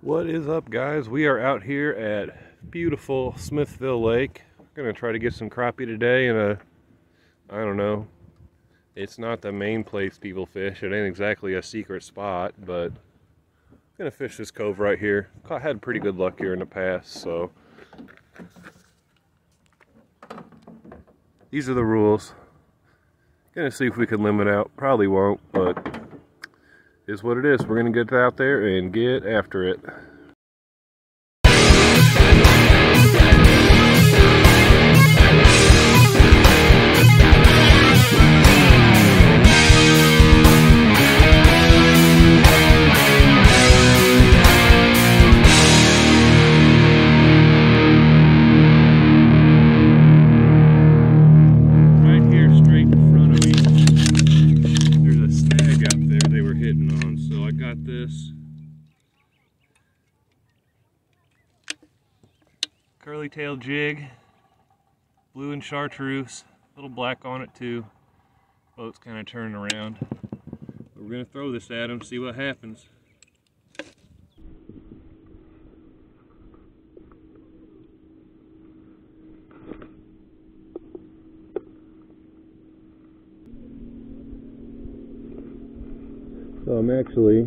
What is up, guys? We are out here at beautiful Smithville Lake. We're gonna try to get some crappie today in a, I don't know, it's not the main place people fish. It ain't exactly a secret spot, but I'm gonna fish this cove right here. I had pretty good luck here in the past, so these are the rules. Gonna see if we can limit out. Probably won't, but is what it is. We're gonna get out there and get after it. Curly tail jig, blue and chartreuse, a little black on it too. Boat's kind of turning around. But we're gonna throw this at him, see what happens. So I'm actually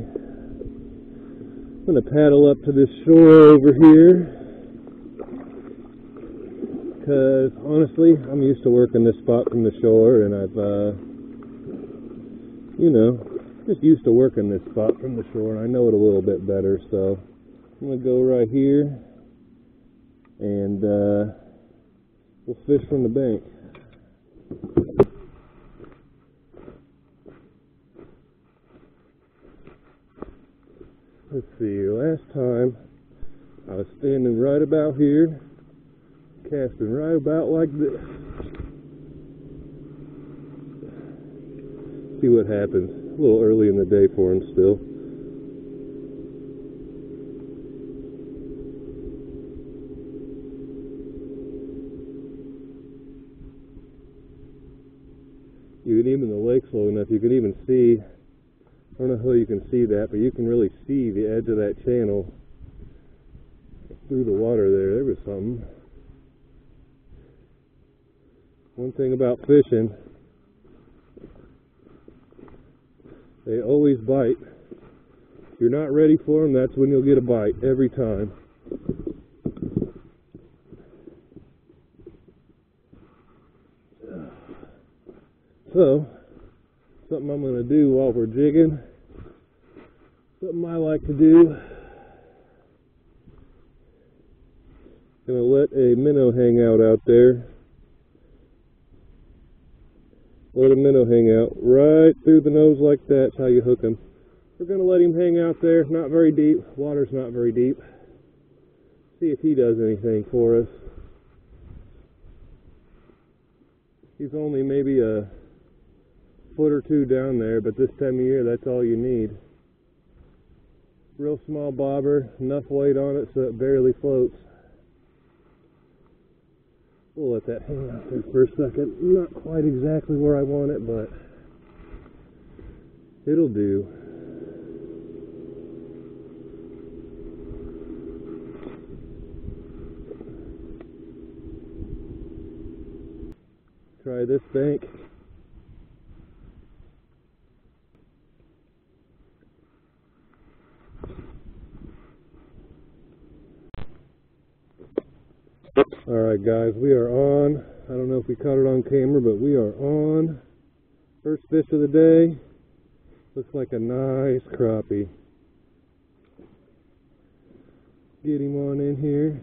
gonna paddle up to this shore over here, because honestly, I'm used to working this spot from the shore, and I've, just used to working this spot from the shore, and I know it a little bit better. So I'm going to go right here, and we'll fish from the bank. Let's see, last time I was standing right about here, casting right about like this. See what happens. A little early in the day for him still. You can even, the lake's low enough, you can even see, I don't know how you can see that, but you can really see the edge of that channel through the water there. There was something. One thing about fishing, they always bite. If you're not ready for them, that's when you'll get a bite, every time. So, something I'm going to do while we're jigging, something I like to do, going to let a minnow hang out there. Let a minnow hang out right through the nose like that. That's how you hook him. We're going to let him hang out there, not very deep. Water's not very deep. See if he does anything for us. He's only maybe a foot or two down there, but this time of year, that's all you need. Real small bobber, enough weight on it so it barely floats. We'll let that hang out there for a second. Not quite exactly where I want it, but it'll do. Try this bank. Alright guys, we are on. I don't know if we caught it on camera, but we are on. First fish of the day. Looks like a nice crappie. Get him on in here.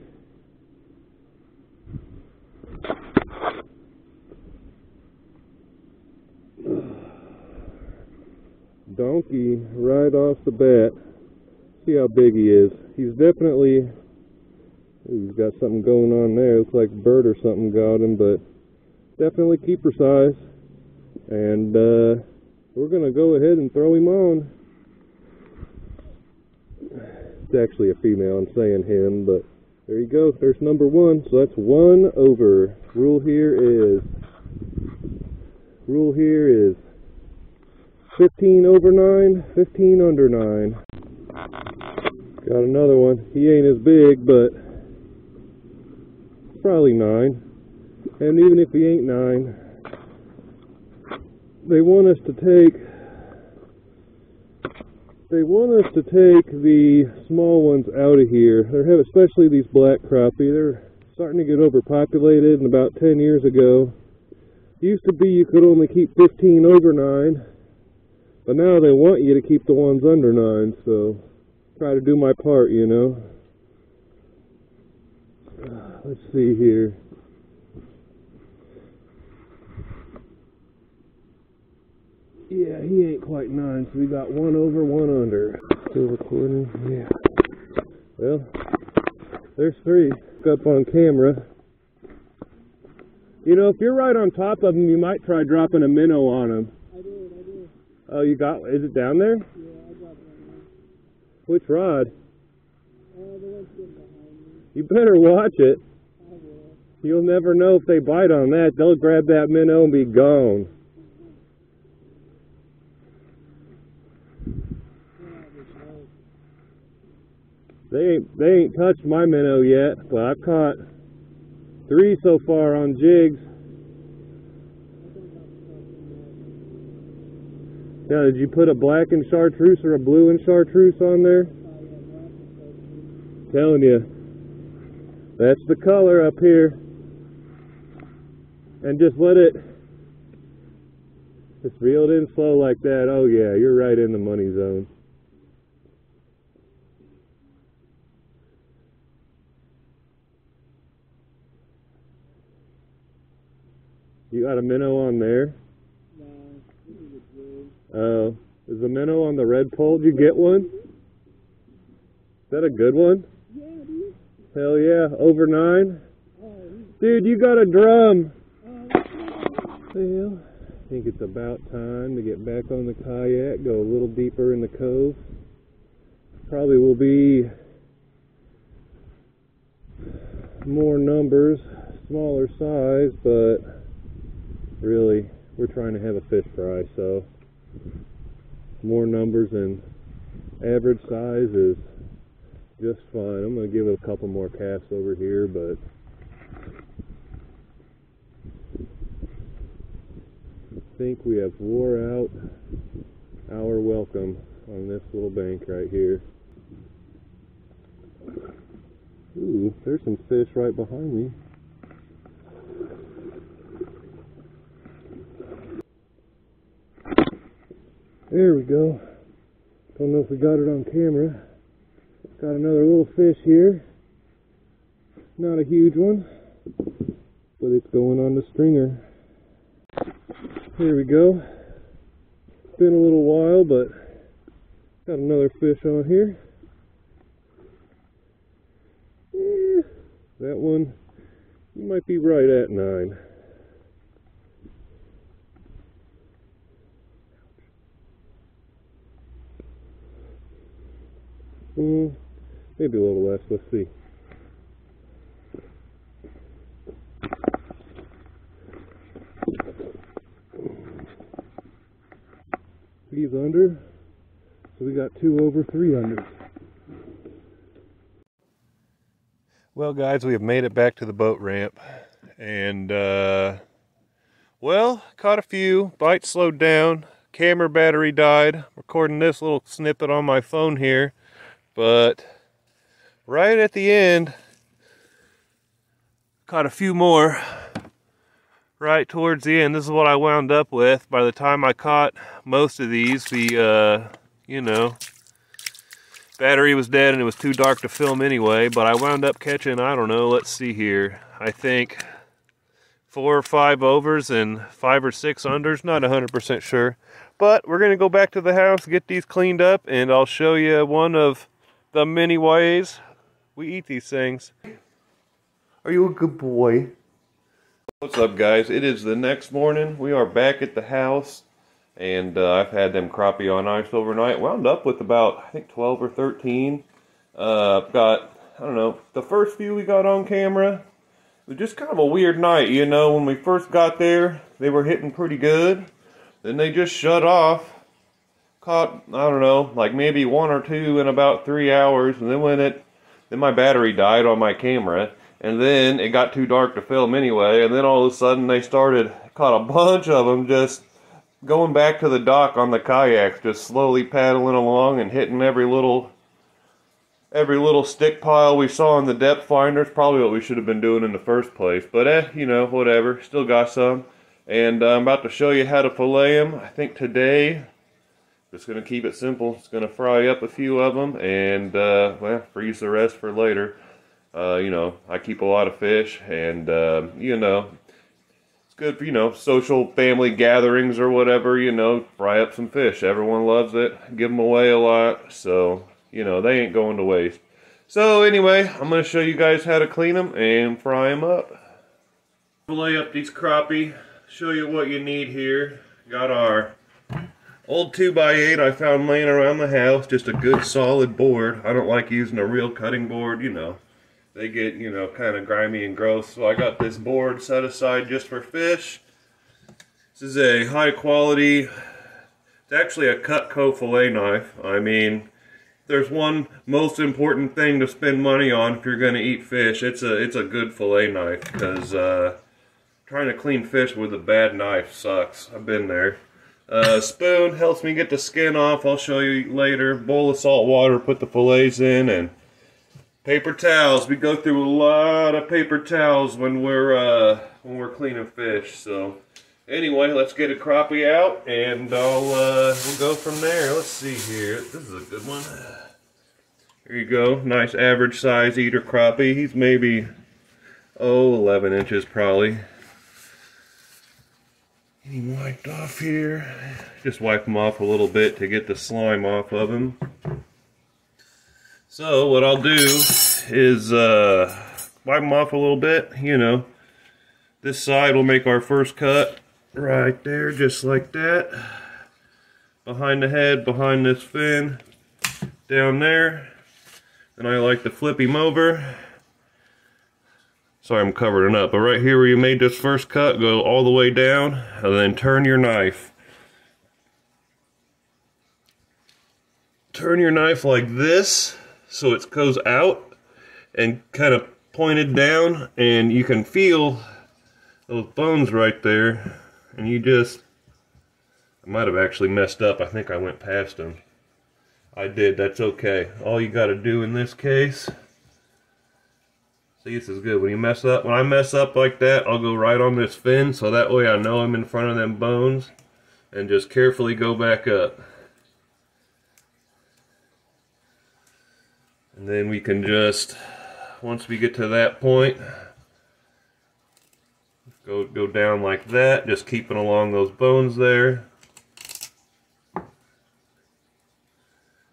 Donkey right off the bat. See how big he is. He's definitely... He's got something going on there. Looks like a bird or something got him, but definitely keeper size. And we're going to go ahead and throw him on. It's actually a female. I'm saying him, but there you go. There's number one. So that's 1 over. Rule here is 15 over 9, 15 under 9. Got another one. He ain't as big, but probably 9. And even if he ain't 9, they want us to take the small ones out of here. Especially these black crappie. They're starting to get overpopulated, and about 10 years ago, it used to be you could only keep 15 over 9, but now they want you to keep the ones under 9, so try to do my part, you know. Let's see here. Yeah, he ain't quite 9, so we got 1 over, 1 under. Still recording? Yeah. Well, there's 3 up on camera. You know, if you're right on top of them, you might try dropping a minnow on them. I did. Oh, you got, is it down there? Yeah, I dropped one. Which rod? The one's sitting behind me. You better watch it. I will. You'll never know if they bite on that. They'll grab that minnow and be gone. They ain't touched my minnow yet, but I've caught 3 so far on jigs. Now, did you put a black and chartreuse or a blue and chartreuse on there? Telling you, that's the color up here. And just let it, just reel it in slow like that. Oh yeah, you're right in the money zone. You got a minnow on there? No, this is a jig. Oh, is the minnow on the red pole? Did you get one? Is that a good one? Yeah, dude. Hell yeah, over 9? Oh, dude, you got a drum! oh, Well, I think it's about time to get back on the kayak, go a little deeper in the cove. Probably will be more numbers, smaller size, but really, we're trying to have a fish fry, so more numbers and average size is just fine. I'm going to give it a couple more casts over here, but I think we have wore out our welcome on this little bank right here. Ooh, there's some fish right behind me. There we go. Don't know if we got it on camera. Got another little fish here. Not a huge one, but it's going on the stringer. Here we go. It's been a little while, but got another fish on here. Yeah, that one, you might be right at 9. Maybe a little less, let's see. He's under, so we got 2 over, 3 under. Well guys, we have made it back to the boat ramp, and well, caught a few, bite slowed down, camera battery died, recording this little snippet on my phone here, but right at the end, caught a few more right towards the end. This is what I wound up with. By the time I caught most of these, the, you know, battery was dead and it was too dark to film anyway, but I wound up catching, I don't know, let's see here, I think 4 or 5 overs and 5 or 6 unders, not 100% sure. But we're going to go back to the house, get these cleaned up, and I'll show you one of the many ways we eat these things. Are you a good boy? What's up guys? It is the next morning. We are back at the house, and I've had them crappie on ice overnight. Wound up with about, I think, 12 or 13. Got, I don't know, the first few we got on camera. It was just kind of a weird night, you know. When we first got there, they were hitting pretty good. Then they just shut off. caught, I don't know, like maybe one or two in about 3 hours, and then my battery died on my camera, and then it got too dark to film anyway, and then all of a sudden caught a bunch of them just going back to the dock on the kayaks, just slowly paddling along and hitting every little stick pile we saw in the depth finders. Probably what we should have been doing in the first place, but you know, whatever, still got some. And I'm about to show you how to fillet them. I think today, just going to keep it simple. Just going to fry up a few of them and, well, freeze the rest for later. You know, I keep a lot of fish, and, you know, it's good for, you know, social family gatherings or whatever, you know, fry up some fish. Everyone loves it. Give them away a lot, so, you know, they ain't going to waste. So, anyway, I'm going to show you guys how to clean them and fry them up. Fillet up these crappie. Show you what you need here. Got our old 2x8 I found laying around the house, just a good solid board. I don't like using a real cutting board, you know. They get, you know, kind of grimy and gross. So I got this board set aside just for fish. This is a high quality, it's actually a Cutco fillet knife. I mean, there's one most important thing to spend money on if you're going to eat fish. It's a good fillet knife, because trying to clean fish with a bad knife sucks. I've been there. Spoon helps me get the skin off. I'll show you later. Bowl of salt water, put the fillets in, and paper towels. We go through a lot of paper towels when we're cleaning fish. So anyway, let's get a crappie out, and we'll go from there. Let's see here. This is a good one. Here you go. Nice average size eater crappie. He's maybe 11 inches probably. Getting wiped off here. Just wipe them off a little bit to get the slime off of them. So what I'll do is wipe them off a little bit. You know, this side will make our first cut right there, just like that. Behind the head, behind this fin, down there. And I like to flip him over. Sorry, I'm covering up, but right here where you made this first cut, go all the way down, and then turn your knife. Turn your knife like this, so it goes out and kind of pointed down, and you can feel those bones right there, and I might have actually messed up. I think I went past them. I did, that's okay. All you gotta do in this case, see, this is good. When I mess up like that, I'll go right on this fin, so that way I know I'm in front of them bones, and just carefully go back up. And then we can just, once we get to that point, go down like that, just keeping along those bones there.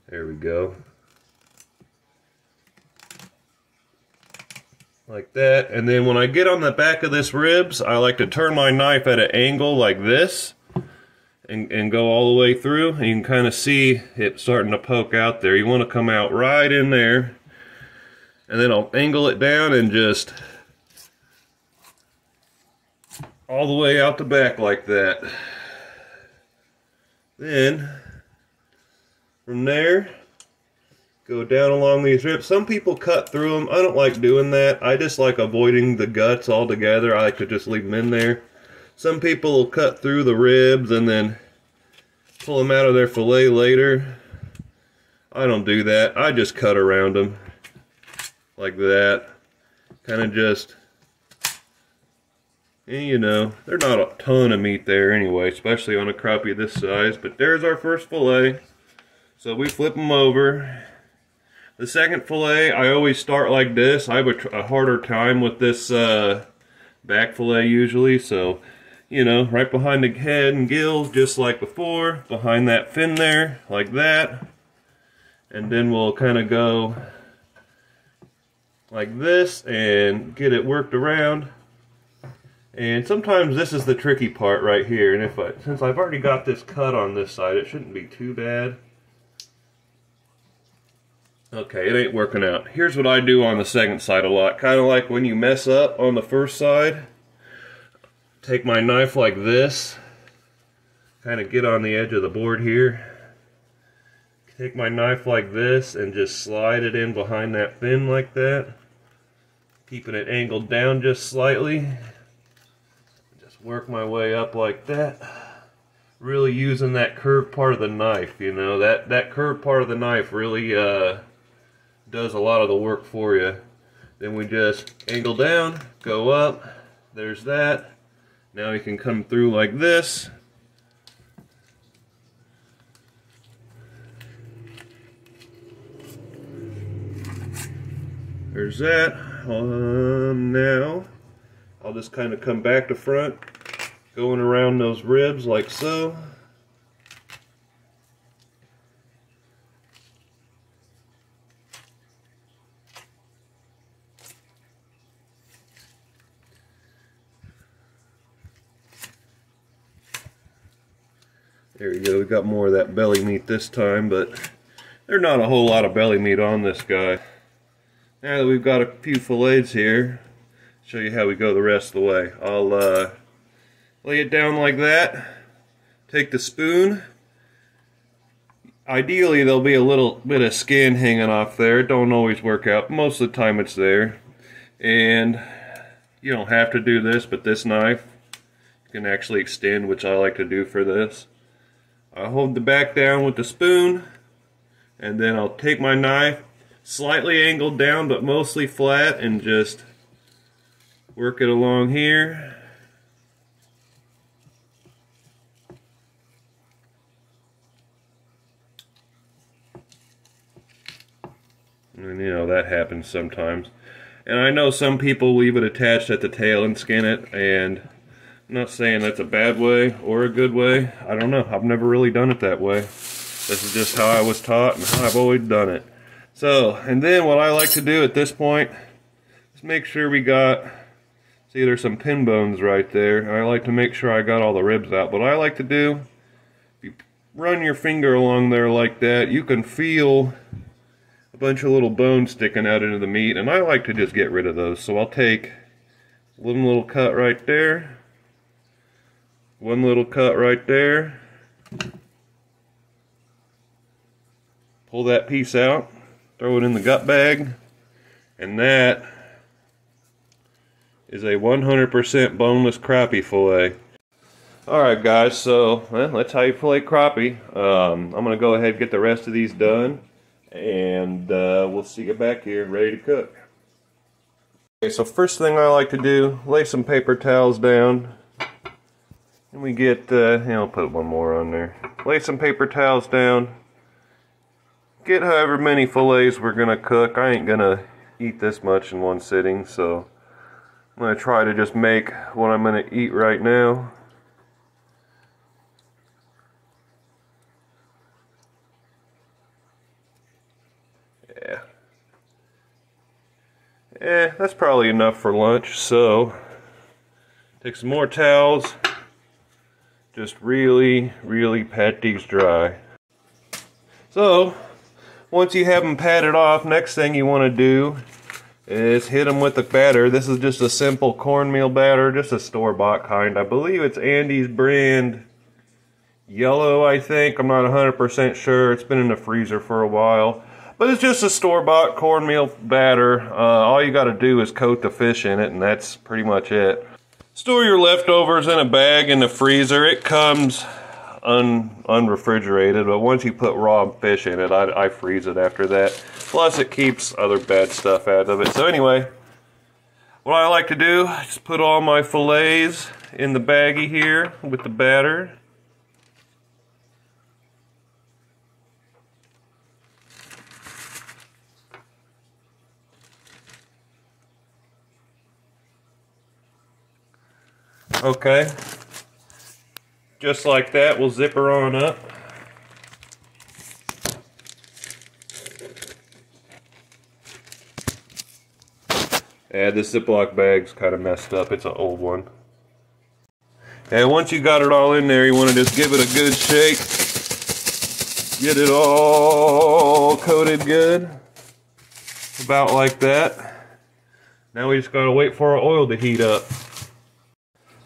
There we go. Like that. And then when I get on the back of this ribs, I like to turn my knife at an angle like this and go all the way through. And you can kind of see it starting to poke out there. You want to come out right in there, and then I'll angle it down and just all the way out the back like that. Then from there, go down along these ribs. Some people cut through them. I don't like doing that. I just like avoiding the guts altogether. I like to just leave them in there. Some people will cut through the ribs and then pull them out of their fillet later. I don't do that. I just cut around them like that. Kind of just, and you know, there's not a ton of meat there anyway, especially on a crappie this size. But there's our first fillet. So we flip them over. The second fillet, I always start like this. I have a harder time with this back fillet usually. So, you know, right behind the head and gills, just like before. Behind that fin there, like that. And then we'll kind of go like this and get it worked around. And sometimes this is the tricky part right here. And since I've already got this cut on this side, it shouldn't be too bad. Okay, it ain't working out. Here's what I do on the second side a lot. Kind of like when you mess up on the first side. Take my knife like this. Kind of get on the edge of the board here. take my knife like this and just slide it in behind that fin like that, keeping it angled down just slightly. Just work my way up like that. Really using that curved part of the knife, you know, that curved part of the knife really does a lot of the work for you. Then we just angle down, go up, there's that. Now you can come through like this. There's that. Now I'll just kind of come back to front, going around those ribs like so. There you go, we got more of that belly meat this time, but there's not a whole lot of belly meat on this guy. Now that we've got a few fillets here, show you how we go the rest of the way. I'll lay it down like that, take the spoon. Ideally there'll be a little bit of skin hanging off there. It don't always work out, most of the time it's there. And you don't have to do this, but this knife you can actually extend, which I like to do for this. I hold the back down with the spoon, and then I'll take my knife, slightly angled down but mostly flat, and just work it along here. And you know, that happens sometimes. And I know some people leave it attached at the tail and skin it, and I'm not saying that's a bad way or a good way. I don't know. I've never really done it that way. This is just how I was taught and how I've always done it. So, and then what I like to do at this point is make sure we got, see there's some pin bones right there, and I like to make sure I got all the ribs out. What I like to do, if you run your finger along there like that, you can feel a bunch of little bones sticking out into the meat, and I like to just get rid of those. So I'll take one little cut right there, one little cut right there, pull that piece out, throw it in the gut bag, and that is a 100% boneless crappie fillet. Alright guys, so that's how you fillet crappie. I'm going to go ahead and get the rest of these done, and we'll see you back here ready to cook. Okay, so first thing I like to do, lay some paper towels down. And we get, I'll put one more on there. Lay some paper towels down. Get however many fillets we're going to cook. I ain't going to eat this much in one sitting, so I'm going to try to just make what I'm going to eat right now. Yeah, that's probably enough for lunch, so take some more towels. Just really pat these dry. So, once you have them patted off, next thing you want to do is hit them with the batter. This is just a simple cornmeal batter, just a store-bought kind. I believe it's Andy's brand yellow, I think. I'm not 100% sure. It's been in the freezer for a while. But it's just a store-bought cornmeal batter. All you got to do is coat the fish in it, and that's pretty much it. Store your leftovers in a bag in the freezer. It comes unrefrigerated, but once you put raw fish in it, I freeze it after that. Plus it keeps other bad stuff out of it. So anyway, what I like to do is put all my fillets in the baggie here with the batter. Okay, just like that, we'll zip her on up. Yeah, this Ziploc bag's kind of messed up. It's an old one. And once you got it all in there, you want to just give it a good shake. Get it all coated good. About like that. Now we just got to wait for our oil to heat up.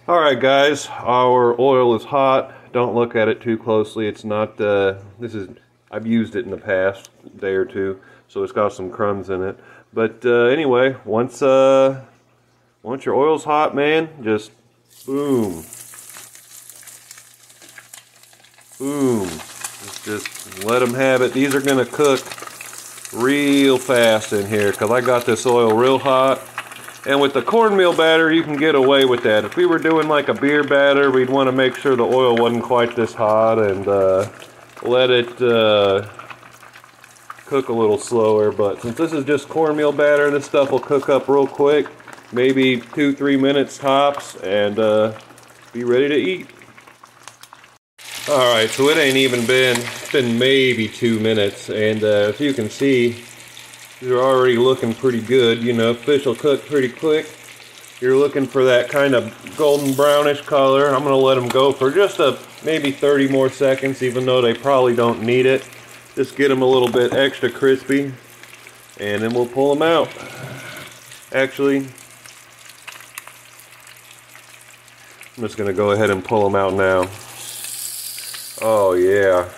Alright guys, our oil is hot. Don't look at it too closely. It's not, this is I've used it in the past day or two, so it's got some crumbs in it. But anyway, once your oil's hot, man, just boom, boom. Just let them have it. These are gonna cook real fast in here because I got this oil real hot. And with the cornmeal batter, you can get away with that. If we were doing like a beer batter, we'd want to make sure the oil wasn't quite this hot and let it cook a little slower. But since this is just cornmeal batter, this stuff will cook up real quick, maybe 2-3 minutes tops, and be ready to eat. Alright, so it ain't even been, it's been maybe 2 minutes, and as you can see, they're already looking pretty good. You know, fish will cook pretty quick. You're looking for that kind of golden brownish color. I'm going to let them go for just maybe 30 more seconds, even though they probably don't need it. Just get them a little bit extra crispy, and then we'll pull them out. Actually, I'm just going to go ahead and pull them out now. Oh yeah.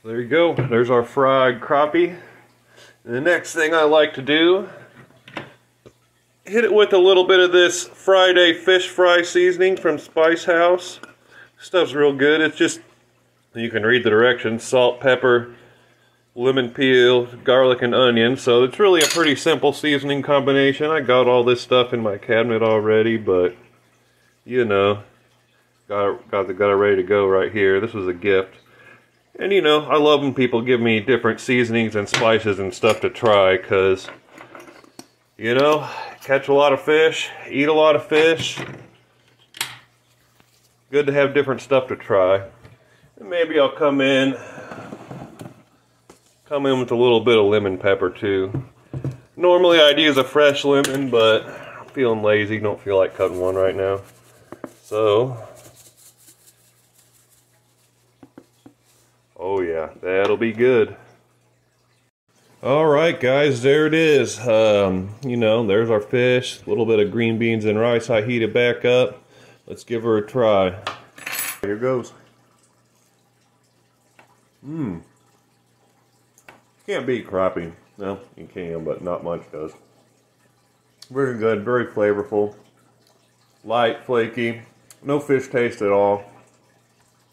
There you go. There's our fried crappie. And the next thing I like to do, hit it with a little bit of this Friday fish fry seasoning from Spice House. Stuff's real good. It's just, you can read the directions: salt, pepper, lemon peel, garlic, and onion. So it's really a pretty simple seasoning combination. I got all this stuff in my cabinet already, but you know, got it ready to go right here. This was a gift. And you know, I love when people give me different seasonings and spices and stuff to try, because, you know, catch a lot of fish, eat a lot of fish. Good to have different stuff to try. And maybe I'll come in with a little bit of lemon pepper too. Normally I'd use a fresh lemon, but I'm feeling lazy, don't feel like cutting one right now. So, oh yeah, that'll be good. Alright guys, there it is. You know, there's our fish. A little bit of green beans and rice. I heat it back up. Let's give her a try. Here goes. Can't beat crappie. No, you can, but not much does. Very good, very flavorful. Light, flaky. No fish taste at all.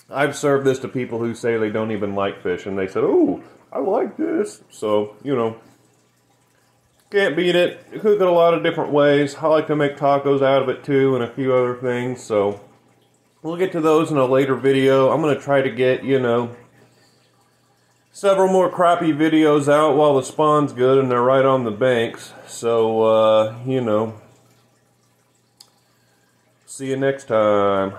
I've served this to people who say they don't even like fish, and they said, "Oh, I like this." So, you know, can't beat it. You cook it a lot of different ways. I like to make tacos out of it too, and a few other things. So, we'll get to those in a later video. I'm going to try to get, you know, several more crappie videos out while the spawn's good and they're right on the banks. So, you know, see you next time.